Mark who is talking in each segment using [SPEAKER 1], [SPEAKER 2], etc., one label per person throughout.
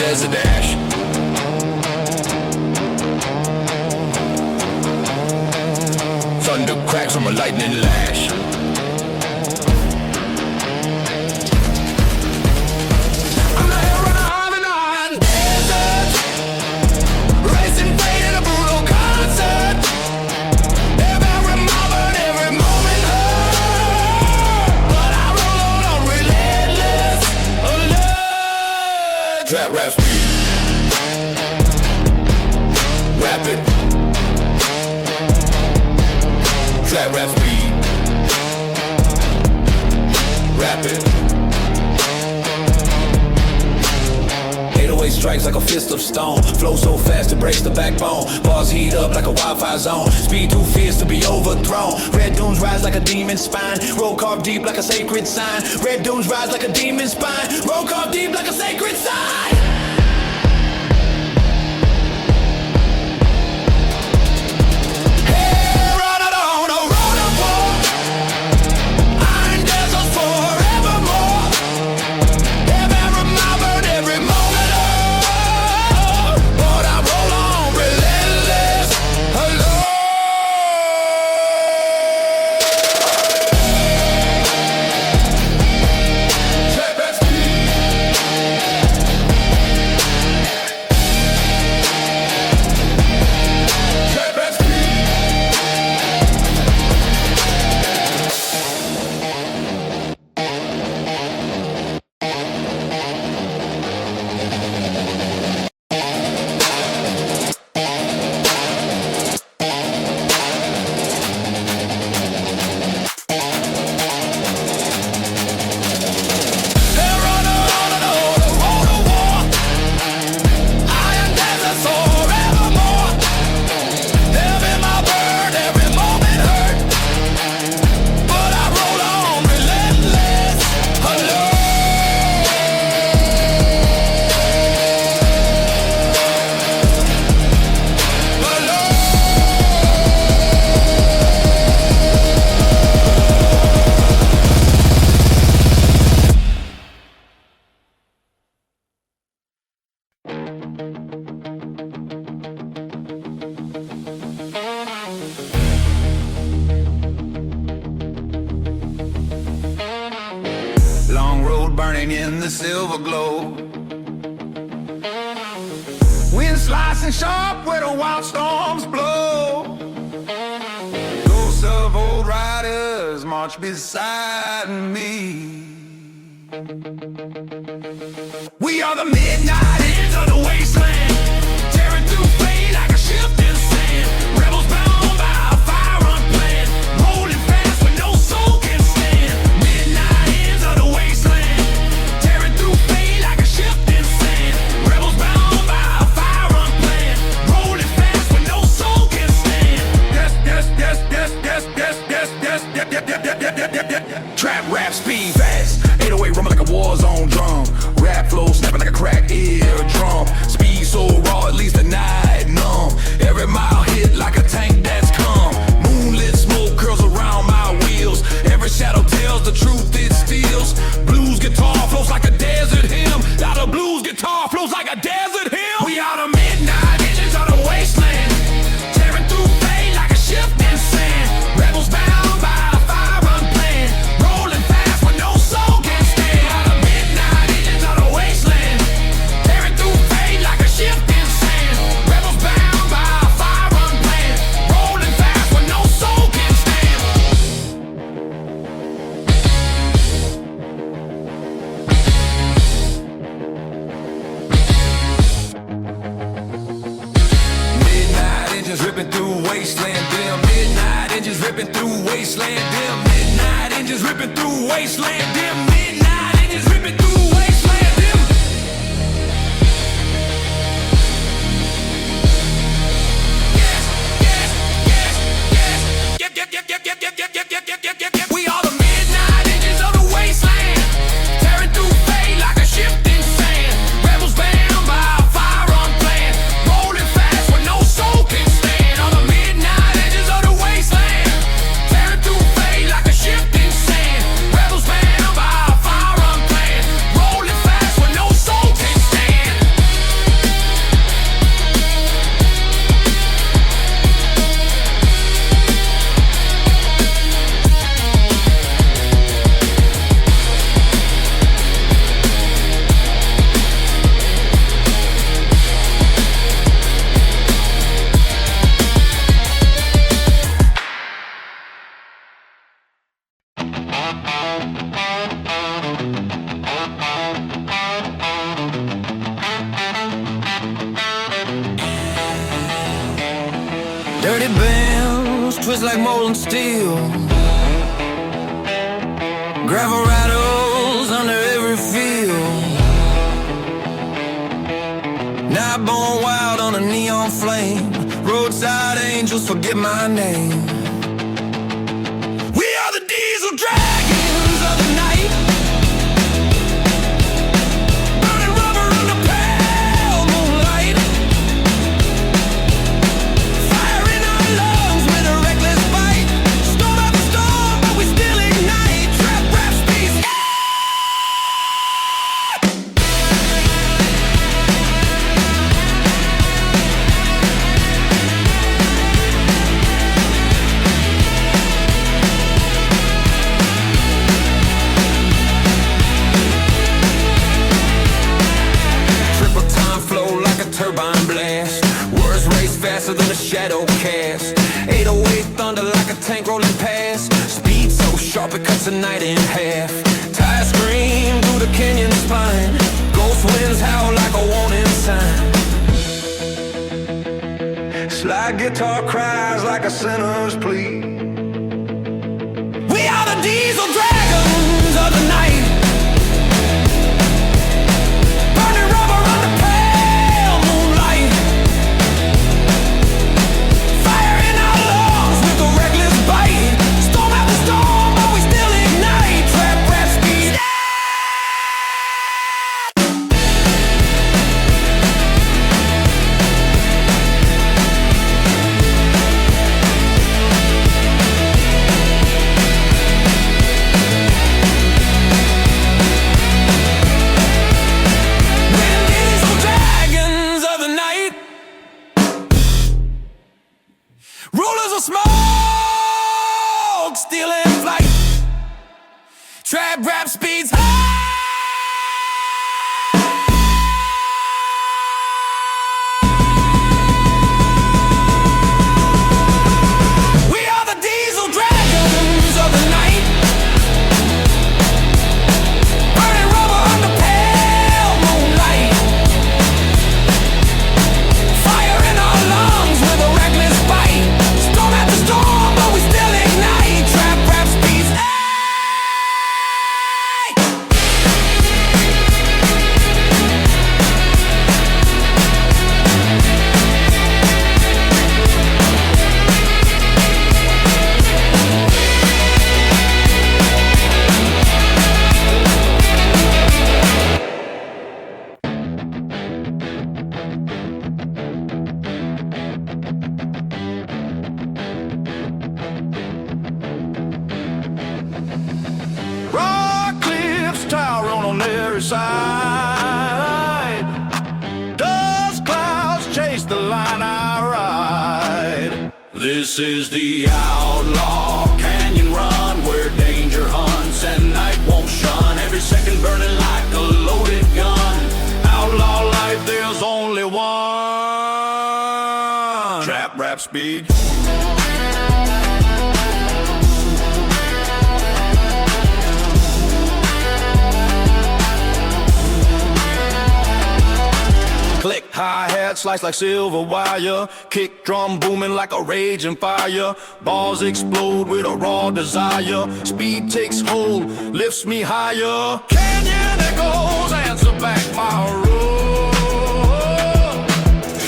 [SPEAKER 1] desert ash. Thunder cracks from a lightning lash. I'm the hell runner of an on desert, racing fate in a brutal concert. Every moment, every moment hurt, but I roll on relentless alert. Trap rap speed, rapid. Trap rap speed, rapid. 808 strikes like a fist of stone. Flow so fast it breaks the backbone. Bars heat up like a wildfire zone. Speed too fierce to be overthrown. Red dunes rise like a demon's spine. Roll carved deep like a sacred sign. Red dunes rise like a demon's spine. Roll carved deep like a sacred sign. Long road burning in the silver glow. Wind slicing sharp where the wild storms blow. Ghosts of old riders march beside me. We are the midnight ends of the wasteland, tearing through fate like a shifting sand. Rebels bound by a fire unplanned, rolling fast when no soul can stand. Midnight ends of the wasteland, tearing through fate like a shifting sand. Rebels bound by a fire unplanned, rolling fast when no soul can stand. Yes, yes, yes, yes, yes, yes, yes, yes, yes, yes, yes, yes, yes, yes, yes. Trap rap speed fast, 808 rumble like a war zone drum. Rap flow snapping like a crack eardrum. Speed so raw, at least the night numb. Every mile hit like a tank that's come. Moonlit smoke curls around my wheels. Every shadow tells the truth it steals. Blues guitar flows like a desert hymn. Out of blues guitar flows like a desert hymn. We are the midnight engines of the wasteland, tearing through fate like a shifting sand. Rebels bound by a fire unplanned, rolling fast when no soul can stand. We are the midnight engines of the wasteland, tearing through fate like a shifting sand. Rebels bound by a fire unplanned, rolling fast when no soul can stand. Midnight engines ripping through wasteland dim. Midnight engines ripping through wasteland dim. Midnight engines ripping through wasteland dim. Midnight engines ripping through wasteland dim. Yes, yes, yes, yes. Yep, yep, yep, yep, yep, yep, yep, yep, yep, yep, yep, yep. We are the midnight engines of the wasteland, tearing through fate like a shifting sand. Rebels bound by a fire unplanned, rolling fast when no soul can stand. On the midnight edges of the wasteland, tearing through fate like a shifting sand. Rebels bound by just like molten steel. Gravel rattles under every field. Night born wild on a neon flame. Roadside angels forget my name. We are the diesel dragons of the night. Burning rubber under pale moonlight. Fire in our lungs with a reckless bite. Storm after storm, but we still ignite. Trap rap speeds. Turbine blast. Words race faster than a shadow cast. 808 thunder like a tank rolling past. Speed so sharp it cuts the night in half. Tires scream through the canyon spine. Ghost winds howl like a warning sign. Slide guitar cries like a sinner's plea. We are the diesel dragons of the night. Burning rubber under pale moonlight. Fire in our lungs with a reckless bite. Storm after storm, but we still ignite. Trap rap speed. Rulers of smoke, stealing flight. Trap rap speeds high. We are the diesel dragons of the night. Burning rubber under pale moonlight. Fire in our lungs with a reckless bite. Storm after storm, but we still ignite. Trap rap speeds. Rock cliffs towering on every side. Dust clouds chase the line I ride. This is the outlaw canyon run, where danger hunts and night won't shun. Every second burning like a loaded gun. Outlaw life, there's only one. Trap rap speed. Click, hi-hat, slice like silver wire. Kick drum booming like a raging fire. Balls explode with a raw desire. Speed takes hold, lifts me higher. Canyon echoes answer back my roar.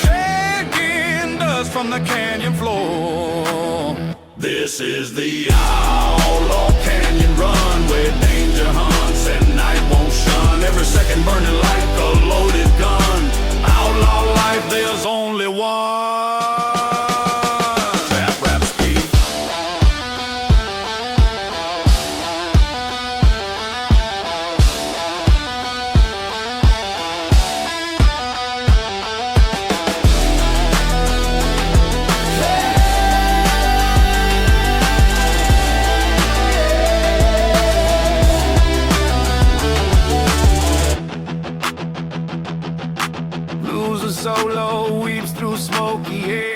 [SPEAKER 1] Shaking dust from the canyon floor. This is the outlaw canyon run, where danger hunts and night won't shun. Every second burning like a loaded gun. Outlaw life, there's only one. Trap rap speed. Solo weaves through smoky hair.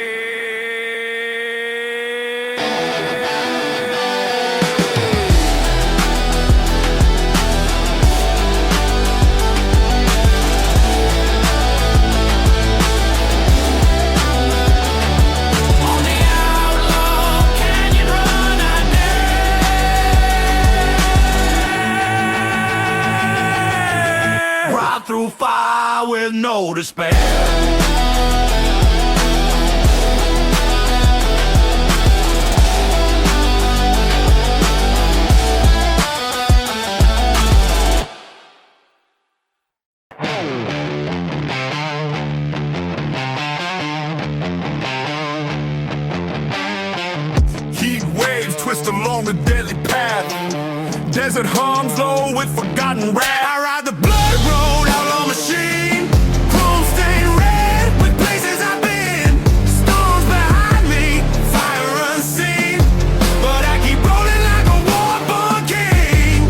[SPEAKER 1] On the outlaw canyon. despair. Heat waves twist along the deadly path. Desert hums low with forgotten wrath. I ride the blood road, outlaw machine. Chrome stained red with places I've been. Storms behind me, fire unseen. But I keep rolling like a war-born king.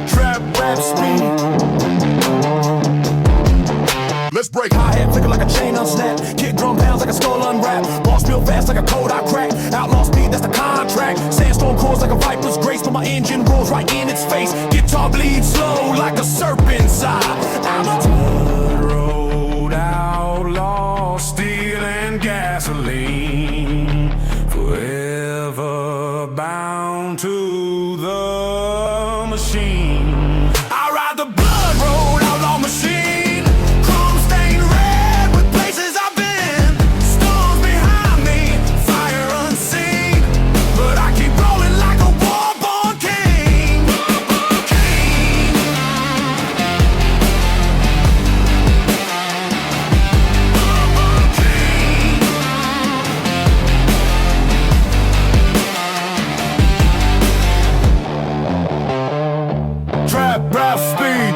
[SPEAKER 1] Trap rap speed. Let's break. Hi-hat flicker like a chain unsnap. Kick drum pounds like a skull unwrap. Ball spill fast like a code I crack. Outlaw speed, that's the contract. Sandstorm cores like a viper's grace, but my engine rolls right in its face. Guitar bleeds slow like a serpent's eye. I'm a blood road outlaw, steel and gasoline, forever bound to the machine. I ride the blood road outlaw machine. Rap speed.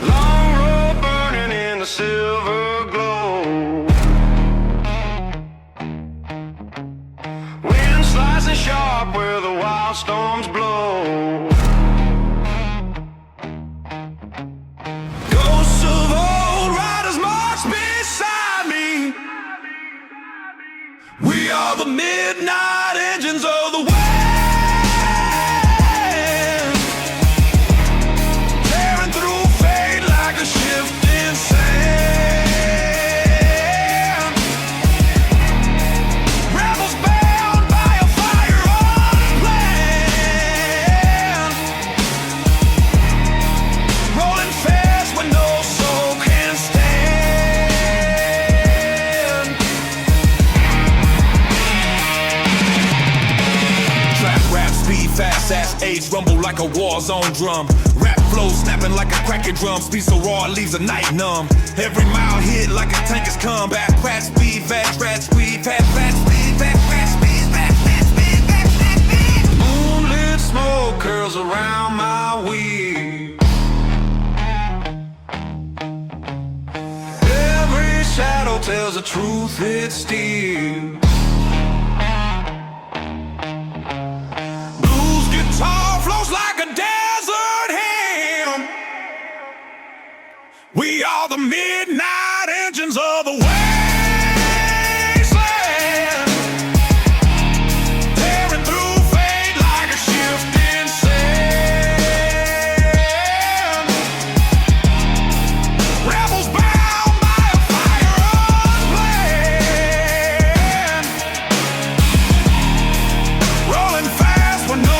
[SPEAKER 1] Long road burning in the silver glow. Wind slicing sharp where the wild storms blow. We are the midnight engines of the West, tearing through fate like a shifting sand. Rebels bound by a fire unplanned, rolling fast when no soul can stand. Fast ass age rumble like a war zone drum. Rap flow snapping like a cracking drum. Speed so raw it leaves a night numb. Every mile hit like a tank is combat. Rat speed, rat speed, rat speed, rat speed, rat speed, rat speed. Moonlit smoke curls around my weed. Every shadow tells the truth, it's steel. Guitar flows like a desert hymn. We are the midnight engines of the wasteland, tearing through fate like a shifting sand. Rebels bound by a fire unplanned, rolling fast with no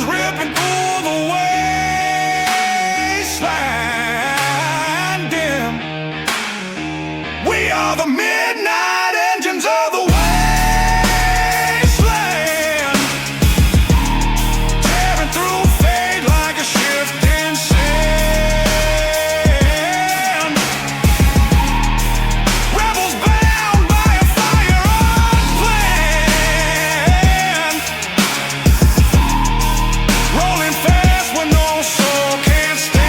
[SPEAKER 1] ripping through the wasteland dim. We are the midnight engines of the wasteland, tearing through fate like a shifting sand. Rebels bound by a fire unplanned, rolling fast when no soul can stand.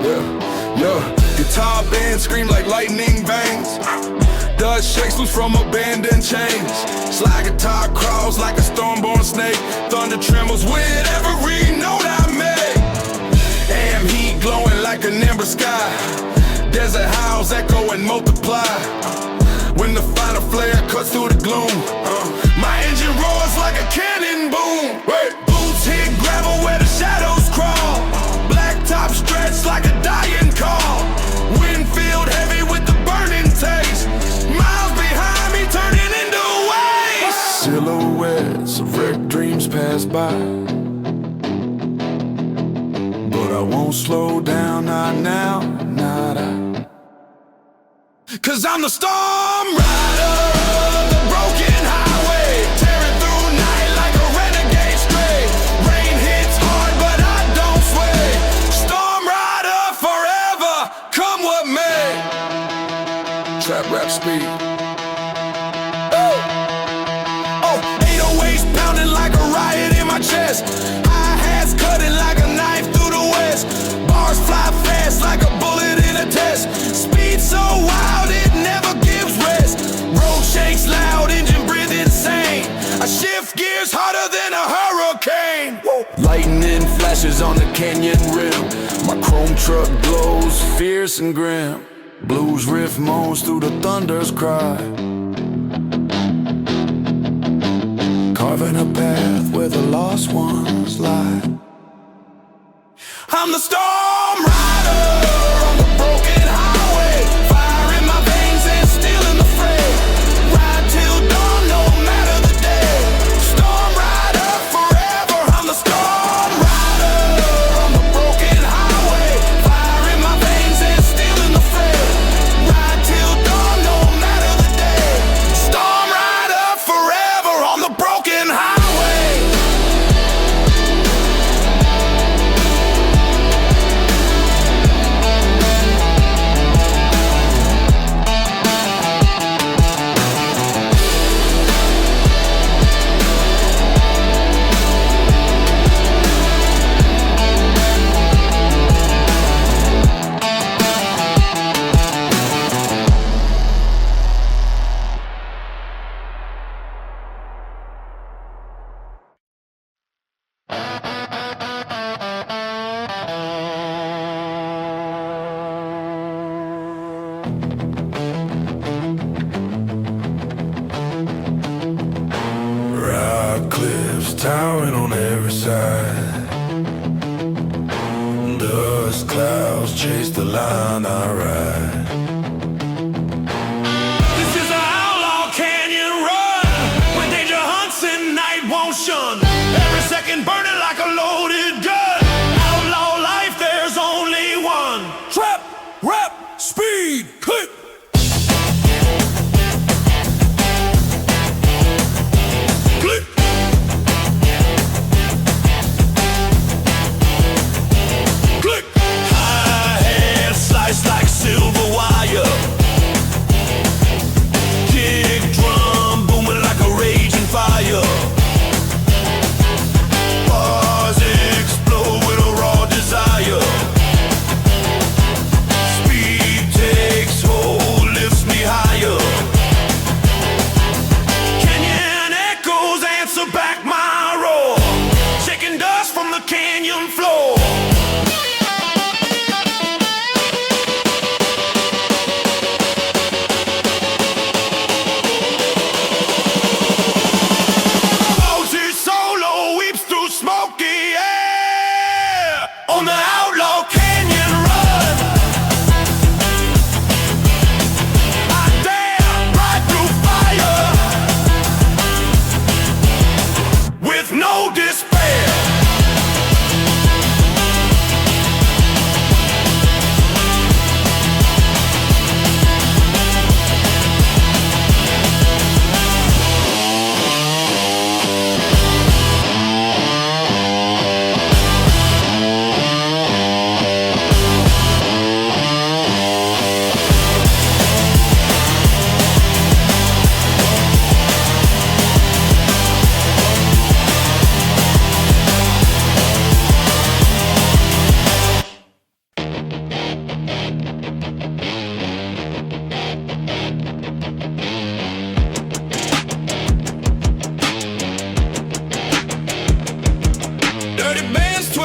[SPEAKER 2] Yeah, guitar band scream like lightning bangs. Dust shakes loose from abandoned chains. Slide guitar crawls like a storm-born snake. Thunder trembles with every note I make. Am heat glowing like an ember sky. Desert howls echo and multiply. When the final flare cuts through the gloom, my engine roars like a cannon boom. Boots hit gravel where the shadows crawl. Blacktop stretch like a dying call. Wind filled heavy with the burning taste. Miles behind me turning into waves. Silhouettes of wrecked dreams pass by, but I won't slow down, not now, not I. 'Cause I'm the storm rider of the broken highway, tearing through night like a renegade stray. Rain hits hard but I don't sway. Storm rider forever, come what may. Trap rap speed. Oh, 808s pounding like a riot in my chest. Hi-hats cutting like a knife through the west. Bars fly fast like a bullet in a test. Speed so wild it never gives rest. Road shakes loud, engine breathe insane. I shift gears harder than a hurricane. Whoa. Lightning flashes on the canyon rim. My chrome truck glows fierce and grim. Blues riff moans through the thunder's cry, carving a path where the lost ones lie. I'm the storm rider on the broken highway, fire in my veins and steel in the fray. Ride till dawn, no matter the day. Storm rider forever, I'm the storm rider on the broken highway, fire in my veins and steel in the fray. Ride till dawn, no matter the day. Storm rider forever on the broken highway. Rock cliffs towering on every side. Dust clouds chase the line I ride. This is an outlaw canyon run, when danger hunts and night won't shun. Every second burning like a loaded gun. Outlaw life, there's only one. Trap, rap, speed, click. Like silver wire.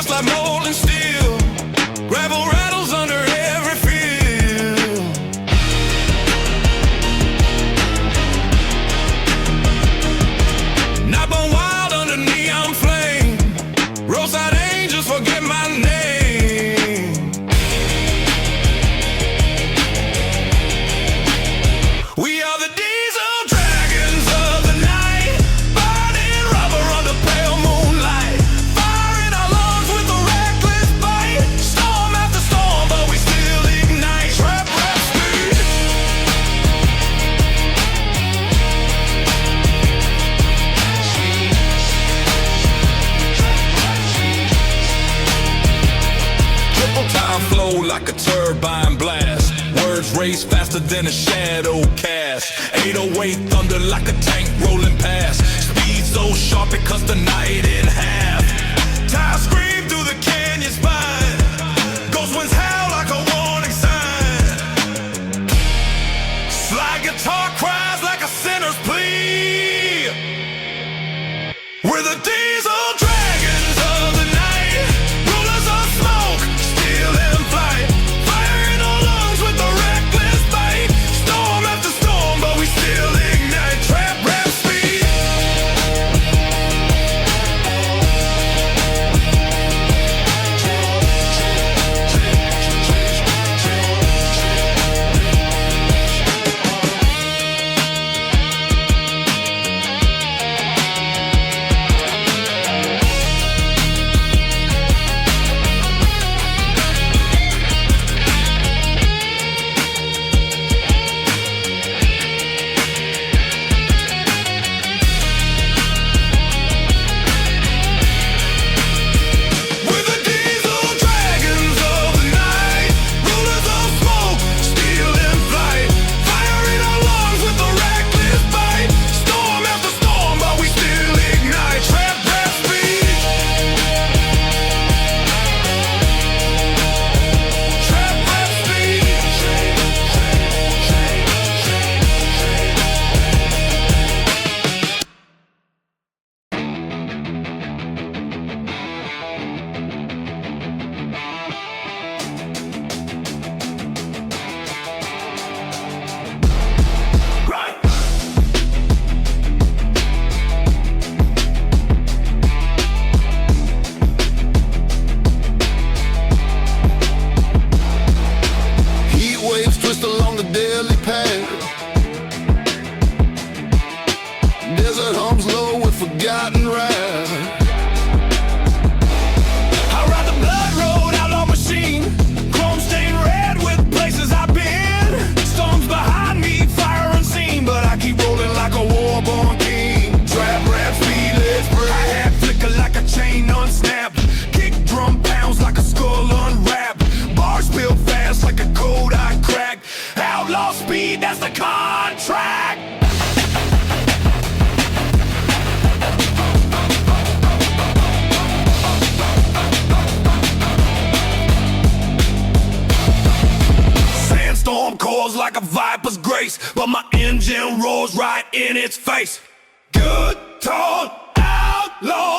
[SPEAKER 2] rust like molten steel. Gravel rattles under every field. Not born wild under neon flame. Roadside angels forget my name. We are the diesel dragons of the night, burning rubber under pale moonlight, firing our lungs with a reckless bite. Storm after storm, but we still ignite. Trap rap speed. Triple time flow like a turbine blast. Words race faster than a shadow cast. 808 thunder like a tank rolling past. Speed so sharp it cuts the night in half. Tires scream through the canyon spine. Ghost winds howl like a warning sign. Slide guitar cries like a sinner's plea. We're the diesel dragons of the night, rulers of smoke, steel and flight, fire in our lungs with a reckless bite. Storm after storm, but we still ignite. Trap rap speed. We're the diesel dragons of the night, rulers of smoke, steel and flight, fire in our lungs with a reckless bite. Storm after storm, but we still ignite. Trap rap speed. Trap rap speed. Right. Heat waves twist along the daily path. Desert hums low with forgotten wrath. I ride the blood road, outlaw machine. Chrome stained red with places I've been. Storms behind me, fire unseen, but I keep rolling like a war-born king. Trap rap speed, let's break. Hat flicker like a chain unsnapped. Kick drum pounds like a skull unwrapped. Bars spill fast like a code I cracked. Outlaw speed, that's the contract. Sandstorm cores like a viper's grace, but my engine roars right in its face. Good tall outlaw